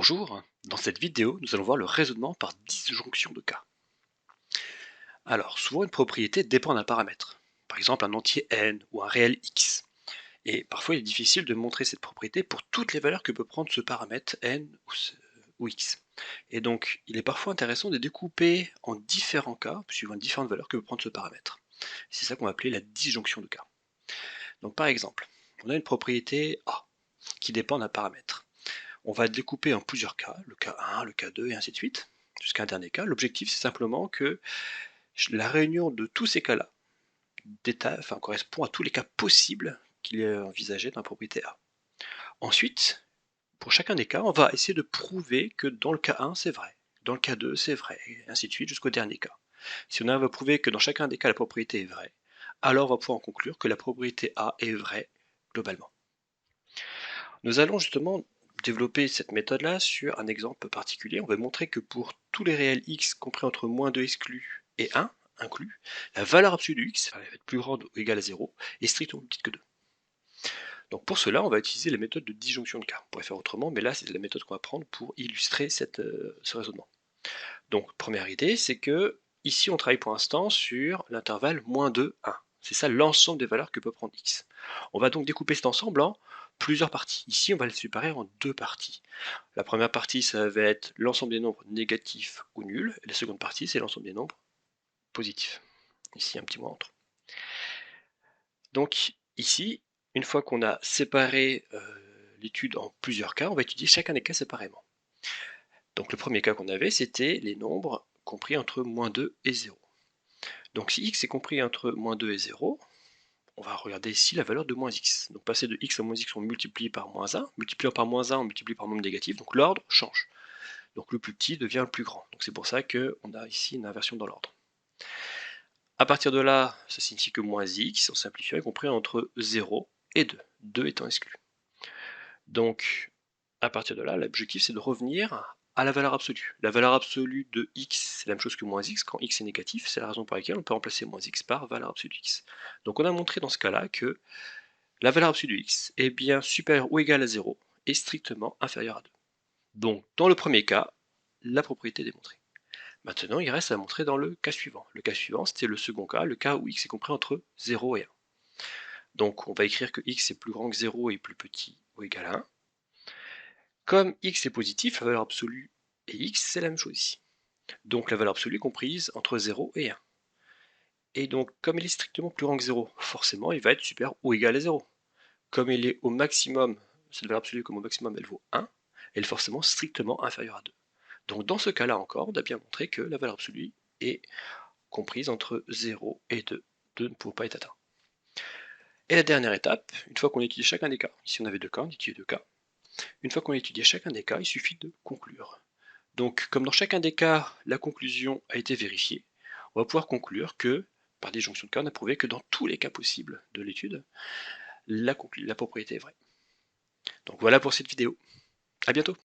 Bonjour, dans cette vidéo, nous allons voir le raisonnement par disjonction de cas. Alors, souvent une propriété dépend d'un paramètre, par exemple un entier n ou un réel x. Et parfois il est difficile de montrer cette propriété pour toutes les valeurs que peut prendre ce paramètre n ou x. Et donc, il est parfois intéressant de découper en différents cas, suivant différentes valeurs que peut prendre ce paramètre. C'est ça qu'on va appeler la disjonction de cas. Donc par exemple, on a une propriété A qui dépend d'un paramètre. On va découper en plusieurs cas, le cas 1, le cas 2 et ainsi de suite, jusqu'à un dernier cas. L'objectif c'est simplement que la réunion de tous ces cas-là correspond à tous les cas possibles qu'il est envisagé dans la propriété A. Ensuite, pour chacun des cas, on va essayer de prouver que dans le cas 1 c'est vrai, dans le cas 2 c'est vrai, et ainsi de suite jusqu'au dernier cas. Si on arrive à prouver que dans chacun des cas la propriété est vraie, alors on va pouvoir en conclure que la propriété A est vraie globalement. Nous allons justement développer cette méthode-là sur un exemple particulier. On va montrer que pour tous les réels x compris entre -2 exclus et 1 inclus, la valeur absolue de x, elle va être plus grande ou égale à 0, est strictement plus petite que 2. Donc pour cela, on va utiliser la méthode de disjonction de cas. On pourrait faire autrement, mais là c'est la méthode qu'on va prendre pour illustrer ce raisonnement. Donc première idée, c'est que ici on travaille pour l'instant sur l'intervalle -2, 1. C'est ça l'ensemble des valeurs que peut prendre x. On va donc découper cet ensemble en plusieurs parties. Ici, on va le séparer en deux parties. La première partie, ça va être l'ensemble des nombres négatifs ou nuls. Et la seconde partie, c'est l'ensemble des nombres positifs. Ici, un petit moins entre. Donc ici, une fois qu'on a séparé l'étude en plusieurs cas, on va étudier chacun des cas séparément. Donc le premier cas qu'on avait, c'était les nombres compris entre -2 et 0. Donc si x est compris entre -2 et 0, on va regarder ici la valeur de -x. Donc passer de x à -x, on multiplie par -1, multipliant par -1, on multiplie par nombre négatif, donc l'ordre change. Donc le plus petit devient le plus grand. Donc c'est pour ça qu'on a ici une inversion dans l'ordre. À partir de là, ça signifie que -x, en simplifiant, est compris entre 0 et 2, 2 étant exclu. Donc à partir de là, l'objectif c'est de revenir à la valeur absolue. La valeur absolue de x, c'est la même chose que -x, quand x est négatif, c'est la raison pour laquelle on peut remplacer -x par valeur absolue de x. Donc on a montré dans ce cas-là que la valeur absolue de x est bien supérieure ou égale à 0 et strictement inférieure à 2. Donc dans le premier cas, la propriété est démontrée. Maintenant, il reste à montrer dans le cas suivant. Le cas suivant, c'était le second cas, le cas où x est compris entre 0 et 1. Donc on va écrire que x est plus grand que 0 et plus petit ou égal à 1. Comme x est positif, la valeur absolue et x, c'est la même chose ici. Donc la valeur absolue est comprise entre 0 et 1. Et donc, comme il est strictement plus grand que 0, forcément, il va être supérieur ou égal à 0. Comme il est au maximum, cette valeur absolue comme au maximum, elle vaut 1, elle est forcément strictement inférieure à 2. Donc dans ce cas-là encore, on a bien montré que la valeur absolue est comprise entre 0 et 2. 2 ne pouvant pas être atteint. Et la dernière étape, une fois qu'on a étudié chacun des cas, ici on avait deux cas, on étudie deux cas, une fois qu'on a étudié chacun des cas, il suffit de conclure. Donc comme dans chacun des cas, la conclusion a été vérifiée, on va pouvoir conclure que, par disjonction de cas, on a prouvé que dans tous les cas possibles de l'étude, la propriété est vraie. Donc voilà pour cette vidéo. À bientôt.